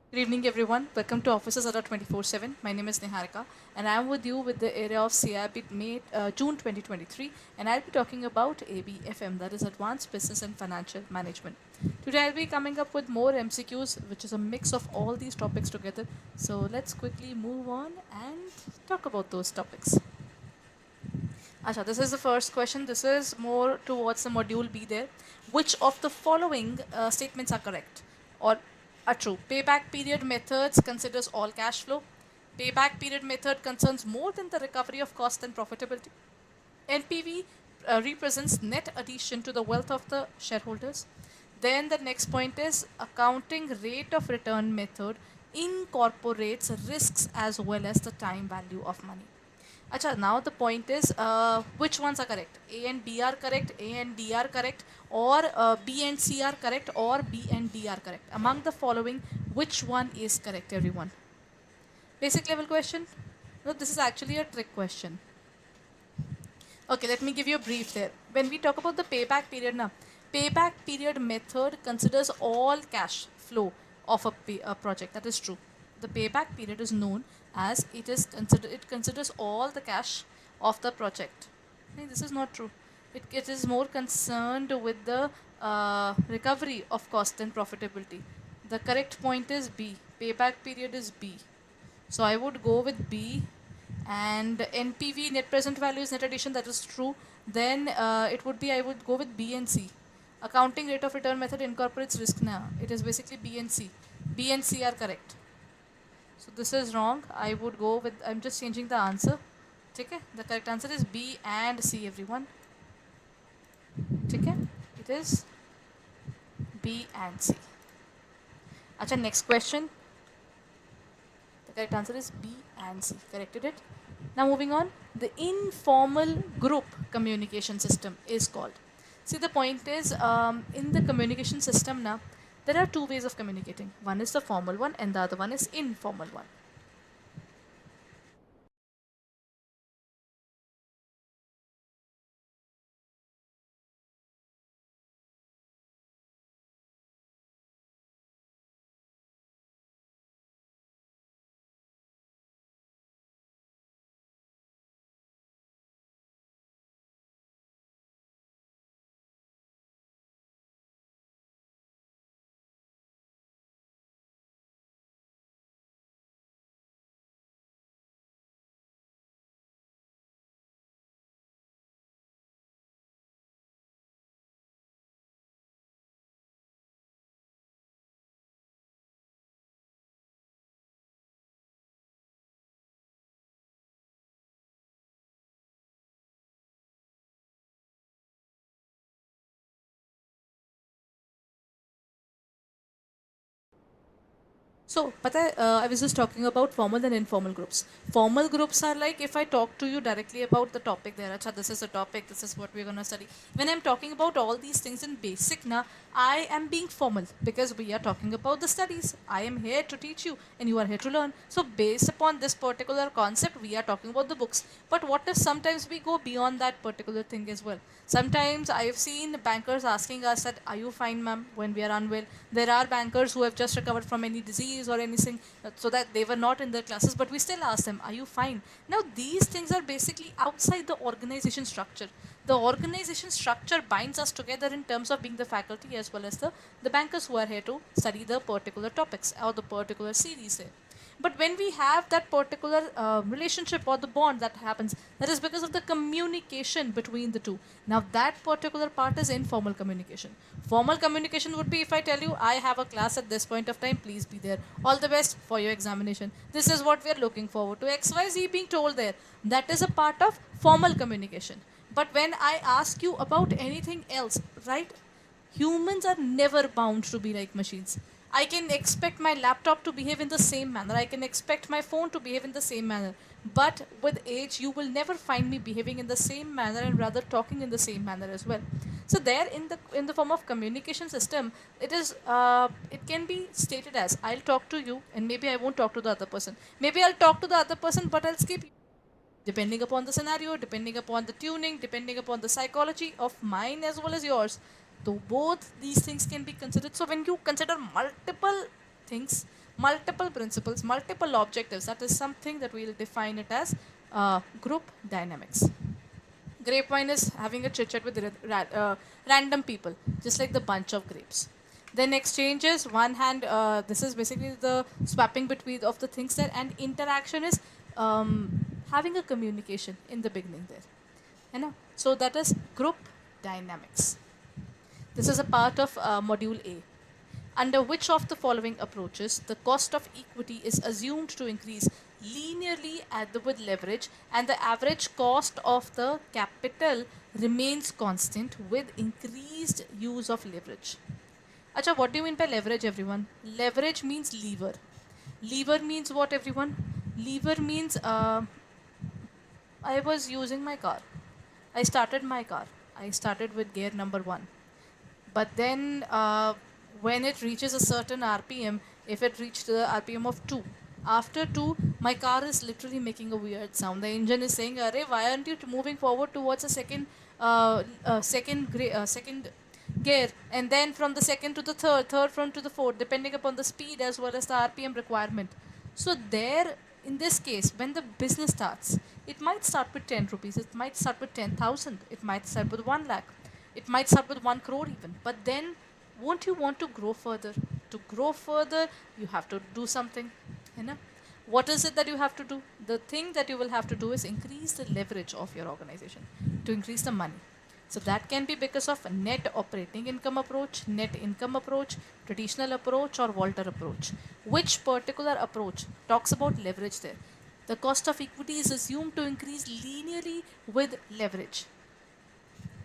Good evening, everyone. Welcome to Offices Adda 24/7. My name is Niharika, and I'm with you with the area of CAIIB May June 2023, and I'll be talking about ABFM, that is Advanced Business and Financial Management. Today, I'll be coming up with more MCQs, which is a mix of all these topics together. So let's quickly move on and talk about those topics. Asha, this is the first question. This is more towards the module B there. Which of the following statements are correct or are true? Payback period methods considers all cash flow. Payback period method concerns more than the recovery of cost and profitability. NPV represents net addition to the wealth of the shareholders. Then the next point is accounting rate of return method incorporates risks as well as the time value of money. Acha, now the point is which ones are correct? A and B are correct, A and D are correct, or B and C are correct, or B and D are correct. Among the following, which one is correct, everyone? Basic level question? No, this is actually a trick question. Okay, let me give you a brief there. When we talk about the payback period now, payback period method considers all cash flow of a project. That is true. The payback period is known as it considers all the cash of the project. Okay, this is not true. It is more concerned with the recovery of cost and profitability. The correct point is B. Payback period is B. So I would go with B, and NPV, net present value, is net addition. That is true. Then it would be, I would go with B and C. Accounting rate of return method incorporates risk now. It is basically B and C. B and C are correct. So this is wrong. I would go with, I'm just changing the answer. Okay? The correct answer is B and C, everyone. Okay? It is B and C. Acha, next question. The correct answer is B and C. Corrected it. Now moving on, the informal group communication system is called. See, the point is in the communication system now, there are two ways of communicating. One is the formal one and the other one is informal one. So, I was just talking about formal and informal groups. Formal groups are like if I talk to you directly about the topic there, acha, this is the topic, this is what we're going to study. When I'm talking about all these things in basic, na, I am being formal because we are talking about the studies. I am here to teach you and you are here to learn. So, based upon this particular concept, we are talking about the books. But what if sometimes we go beyond that particular thing as well? Sometimes I have seen bankers asking us that, are you fine, ma'am, when we are unwell? There are bankers who have just recovered from any disease or anything, so that they were not in their classes, but we still ask them, are you fine? Now, these things are basically outside the organization structure. The organization structure binds us together in terms of being the faculty as well as the bankers who are here to study the particular topics or the particular series here. But when we have that particular relationship or the bond that happens, that is because of the communication between the two. Now, that particular part is informal communication. Formal communication would be if I tell you, I have a class at this point of time, please be there. All the best for your examination. This is what we are looking forward to. XYZ being told there. That is a part of formal communication. But when I ask you about anything else, right? Humans are never bound to be like machines. I can expect my laptop to behave in the same manner. I can expect my phone to behave in the same manner. But with age, you will never find me behaving in the same manner and rather talking in the same manner as well. So there, in the form of communication system, it can be stated as, I'll talk to you and maybe I won't talk to the other person. Maybe I'll talk to the other person, but I'll skip you. Depending upon the scenario, depending upon the tuning, depending upon the psychology of mine as well as yours. So both these things can be considered. So when you consider multiple things, multiple principles, multiple objectives. That is something that we'll define it as group dynamics. Grapevine is having a chit chat with random people, just like the bunch of grapes. Then exchange is one hand. This is basically the swapping between of the things there, and interaction is having a communication in the beginning there. You know, so that is group dynamics. This is a part of module A. Under which of the following approaches the cost of equity is assumed to increase linearly with leverage, and the average cost of the capital remains constant with increased use of leverage? Acha, what do you mean by leverage, everyone? Leverage means lever. Lever means what, everyone? Lever means I was using my car. I started my car. I started with gear number 1. But then when it reaches a certain RPM, if it reached the RPM of 2, after 2, my car is literally making a weird sound. The engine is saying, "Arey, why aren't you moving forward towards a second gear?" And then from the second to the third from to the fourth, depending upon the speed as well as the RPM requirement. So there, in this case, when the business starts, it might start with 10 rupees, it might start with 10,000, it might start with 1 lakh, it might start with 1 crore even. But then, won't you want to grow further? To grow further, you have to do something. You know? What is it that you have to do? The thing that you will have to do is increase the leverage of your organization to increase the money. So that can be because of net operating income approach, net income approach, traditional approach, or Walter approach. Which particular approach talks about leverage there? The cost of equity is assumed to increase linearly with leverage.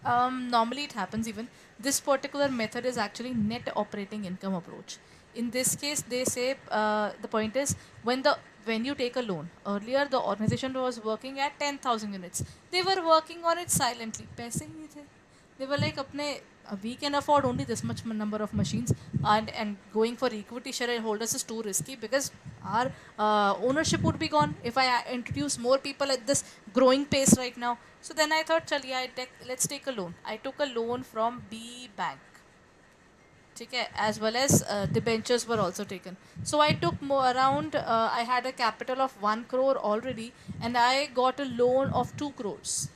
Normally it happens even. This particular method is actually net operating income approach. In this case, they say the point is when you take a loan. Earlier, the organization was working at 10,000 units. They were working on it silently. पैसे नहीं थे. They were like, we can afford only this much number of machines, and going for equity shareholders is too risky because our ownership would be gone if I introduce more people at this growing pace right now. So then I thought, let's take a loan. I took a loan from B Bank. Okay, as well as debentures were also taken. So I took around, I had a capital of 1 crore already, and I got a loan of 2 crores.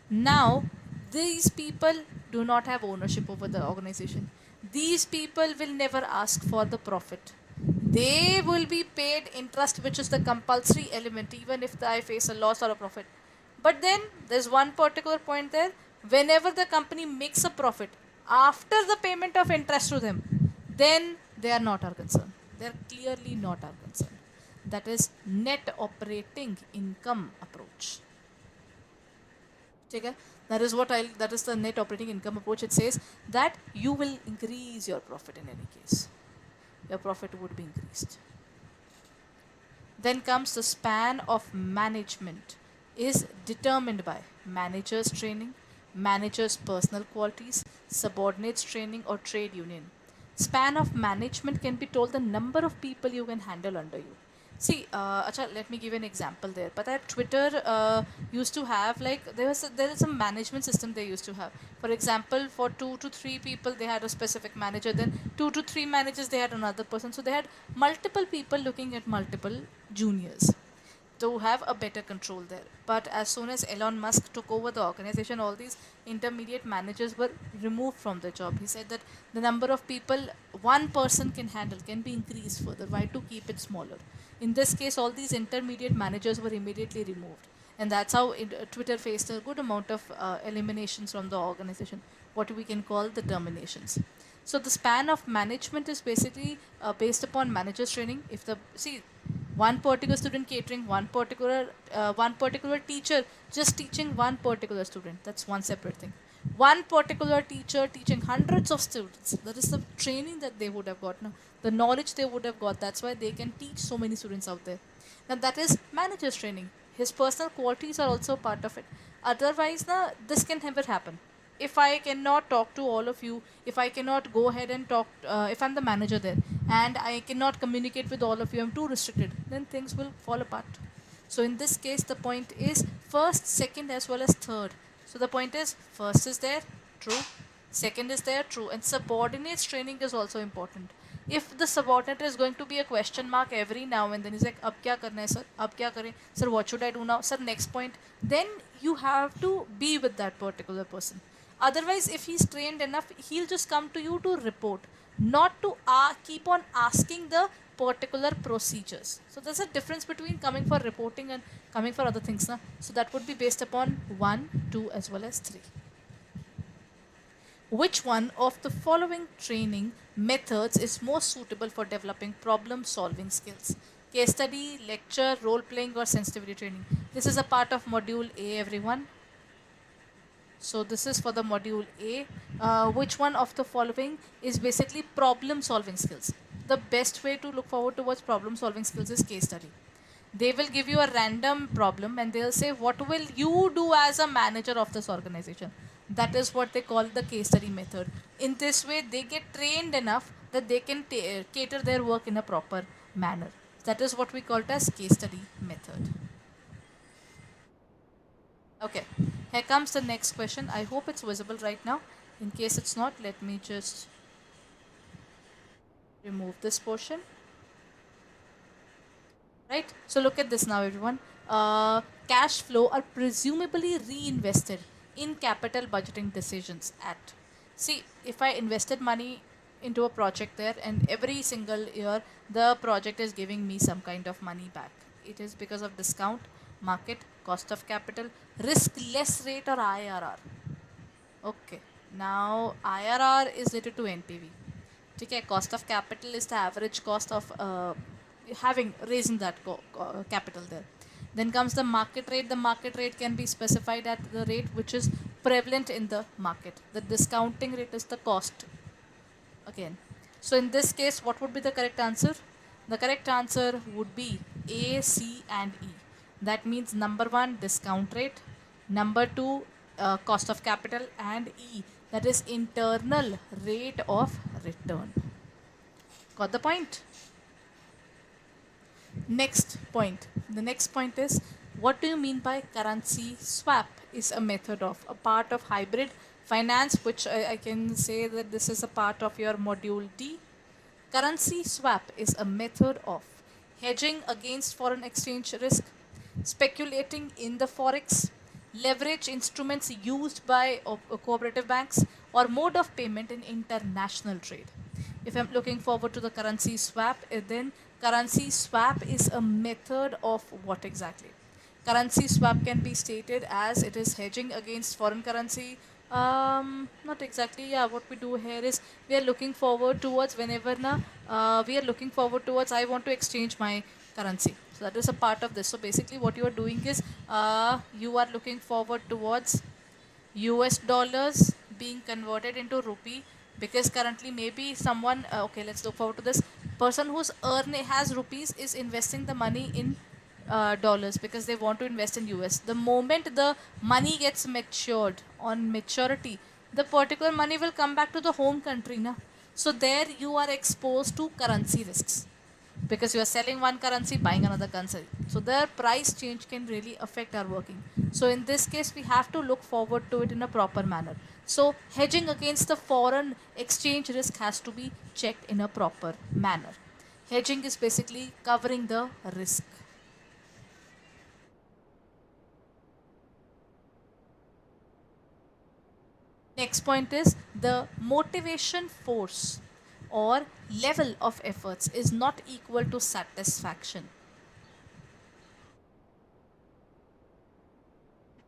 Now, these people do not have ownership over the organization. These people will never ask for the profit. They will be paid interest, which is the compulsory element, even if I face a loss or a profit. But then there's one particular point there. Whenever the company makes a profit, after the payment of interest to them, then they are not our concern. They are clearly not our concern. That is net operating income approach. Okay? That is the net operating income approach. It says that you will increase your profit in any case. Your profit would be increased. Then comes the span of management is determined by manager's training, manager's personal qualities, subordinates training, or trade union. Span of management can be told the number of people you can handle under you. See, let me give you an example there. But at Twitter used to have there is a management system they used to have. For example, for 2 to 3 people they had a specific manager. Then 2 to 3 managers they had another person. So they had multiple people looking at multiple juniors to have a better control there. But as soon as Elon Musk took over the organization, all these intermediate managers were removed from their job. He said that the number of people one person can handle can be increased further. Why to keep it smaller? In this case, all these intermediate managers were immediately removed. And that's how Twitter faced a good amount of eliminations from the organization, what we can call the terminations. So the span of management is basically based upon manager's training. One particular student catering, one particular teacher just teaching one particular student, that's one separate thing. One particular teacher teaching hundreds of students, that is the training that they would have got now, the knowledge they would have got. That's why they can teach so many students out there. Now that is manager's training. His personal qualities are also part of it. Otherwise, this can never happen. If I cannot talk to all of you, if I cannot go ahead and talk, if I'm the manager there and I cannot communicate with all of you, I'm too restricted, then things will fall apart. So in this case, the point is first, second, as well as third. So the point is first is there, true. Second is there, true. And subordinates training is also important. If the subordinate is going to be a question mark every now and then, he's like, ab kya karna hai sir, ab kya kare sir, what should I do now sir, next point, then you have to be with that particular person. Otherwise, if he's trained enough, he'll just come to you to report, not to keep on asking the particular procedures. So there's a difference between coming for reporting and coming for other things na? So that would be based upon 1, 2 as well as 3. Which one of the following training methods is most suitable for developing problem solving skills? Case study, lecture, role playing, or sensitivity training? This is a part of module A, everyone. So this is for the module A. Which one of the following is basically problem solving skills? The best way to look forward towards problem solving skills is case study. They will give you a random problem and they'll say, what will you do as a manager of this organization? That is what they call the case study method. In this way, they get trained enough that they can cater their work in a proper manner. That is what we call it as case study method. Okay, here comes the next question. I hope it's visible right now. In case it's not, let me just remove this portion. Right, so look at this now, everyone. Cash flow are presumably reinvested in capital budgeting decisions at, see, if I invested money into a project there and every single year the project is giving me some kind of money back, it is because of discount, market, cost of capital, risk less rate, or IRR. Okay, now IRR is related to NPV. Okay, cost of capital is the average cost of raising that capital there. Then comes the market rate. The market rate can be specified at the rate which is prevalent in the market. The discounting rate is the cost again. So in this case, what would be the correct answer? The correct answer would be A, C and E. That means number 1, discount rate, number 2, cost of capital, and E, that is internal rate of return. Got the point? Next point. The next point is, what do you mean by currency swap is a method of a part of hybrid finance, which I can say that this is a part of your module D. Currency swap is a method of hedging against foreign exchange risk, speculating in the forex, leverage instruments used by cooperative banks, or mode of payment in international trade. If I'm looking forward to the currency swap, then currency swap is a method of what exactly? Currency swap can be stated as it is hedging against foreign currency. Not exactly. Yeah, what we do here is we are looking forward towards whenever we are looking forward towards I want to exchange my currency. So that is a part of this. So basically, what you are doing is you are looking forward towards US dollars being converted into rupee, because currently maybe someone okay, let's look forward to this person who's has rupees is investing the money in dollars because they want to invest in US. The moment the money gets matured, on maturity, the particular money will come back to the home country na. So there you are exposed to currency risks because you are selling one currency, buying another currency. So their price change can really affect our working. So in this case, we have to look forward to it in a proper manner. So hedging against the foreign exchange risk has to be checked in a proper manner. Hedging is basically covering the risk. Next point is the motivation force or level of efforts is not equal to satisfaction.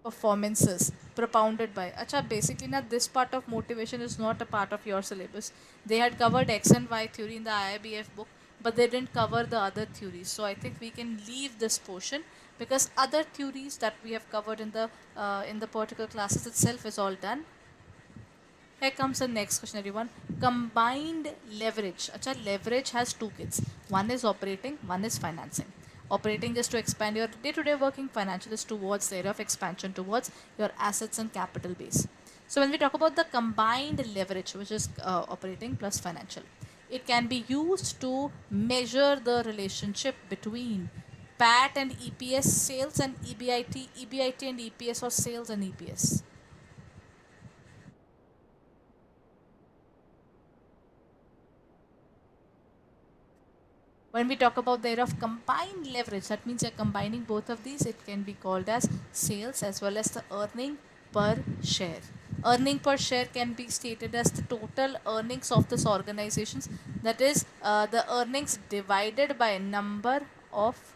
Performances propounded by acha, basically now this part of motivation is not a part of your syllabus. They had covered X and Y theory in the IIBF book, but they didn't cover the other theories. So I think we can leave this portion because other theories that we have covered in the particular classes itself is all done. Here comes the next question, everyone. Combined leverage. Acha, leverage has two kits. One is operating, one is financing. Operating is to expand your day-to-day working. Financial is towards the area of expansion towards your assets and capital base. So when we talk about the combined leverage, which is operating plus financial, it can be used to measure the relationship between PAT and EPS sales and EBIT and EPS, or sales and EPS. When we talk about the area of combined leverage, that means you're combining both of these. It can be called as sales as well as the earning per share. Earning per share can be stated as the total earnings of this organizations. That is the earnings divided by number of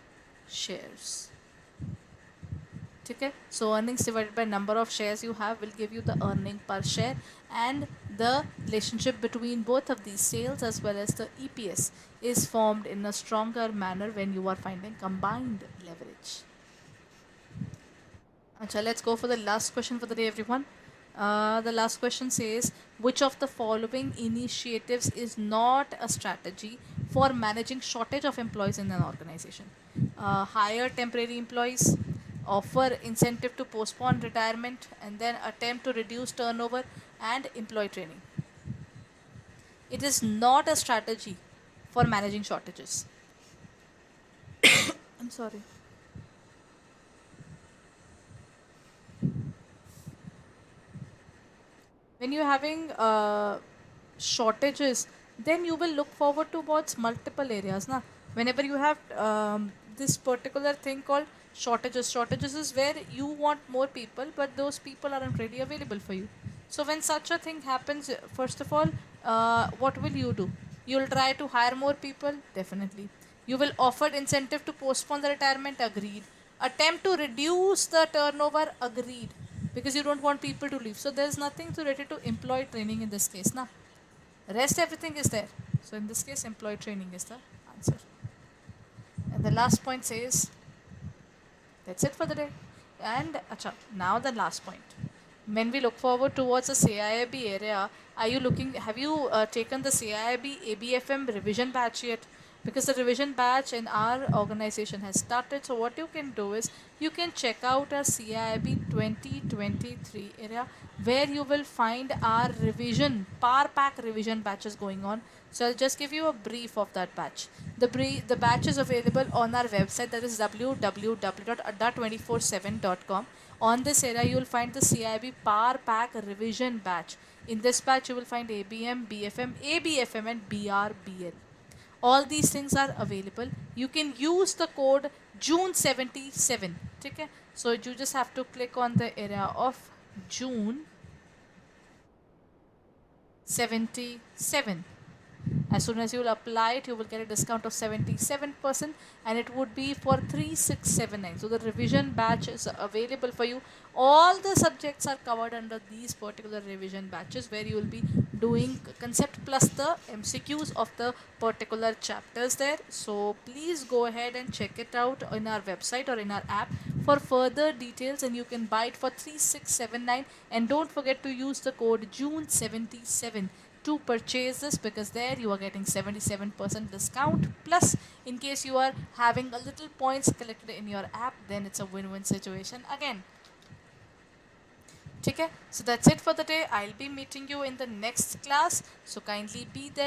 shares. Okay, so earnings divided by number of shares you have will give you the earning per share, and the relationship between both of these, sales as well as the EPS, is formed in a stronger manner when you are finding combined leverage. Acha, let's go for the last question for the day, everyone. The last question says, which of the following initiatives is not a strategy for managing shortage of employees in an organization? Hire temporary employees, offer incentive to postpone retirement, and then attempt to reduce turnover and employee training. It is not a strategy for managing shortages. I'm sorry. When you're having shortages, then you will look forward towards multiple areas. Na? Whenever you have this particular thing called shortages is where you want more people, but those people aren't really available for you. So when such a thing happens, first of all, what will you do? You'll try to hire more people, definitely. You will offer incentive to postpone the retirement, agreed. Attempt to reduce the turnover, agreed, because you don't want people to leave. So there's nothing related to employee training in this case. Now, rest everything is there. So in this case, employee training is the answer. And the last point says, that's it for the day. And acha, now the last point. When we look forward towards the CAIIB area, are you looking? Have you taken the CAIIB ABFM revision batch yet? Because the revision batch in our organization has started. So what you can do is you can check out our CAIIB 2023 area, where you will find our revision Powerpack revision batches going on. So I'll just give you a brief of that batch. The batch is available on our website, that is www.adda247.com. On this area, you will find the CIB Powerpack revision batch. In this batch, you will find ABM, BFM, ABFM, and BRBL. All these things are available. You can use the code June77. Okay? So you just have to click on the area of June 77. As soon as you will apply it, you will get a discount of 77%, and it would be for 3679. So the revision batch is available for you. All the subjects are covered under these particular revision batches, where you will be doing concept plus the MCQs of the particular chapters there. So please go ahead and check it out on our website or in our app for further details, and you can buy it for 3679. And don't forget to use the code June77 to purchase this, because there you are getting 77% discount, plus in case you are having a little points collected in your app, then it's a win-win situation again. Okay, so that's it for the day. I'll be meeting you in the next class, so kindly be there.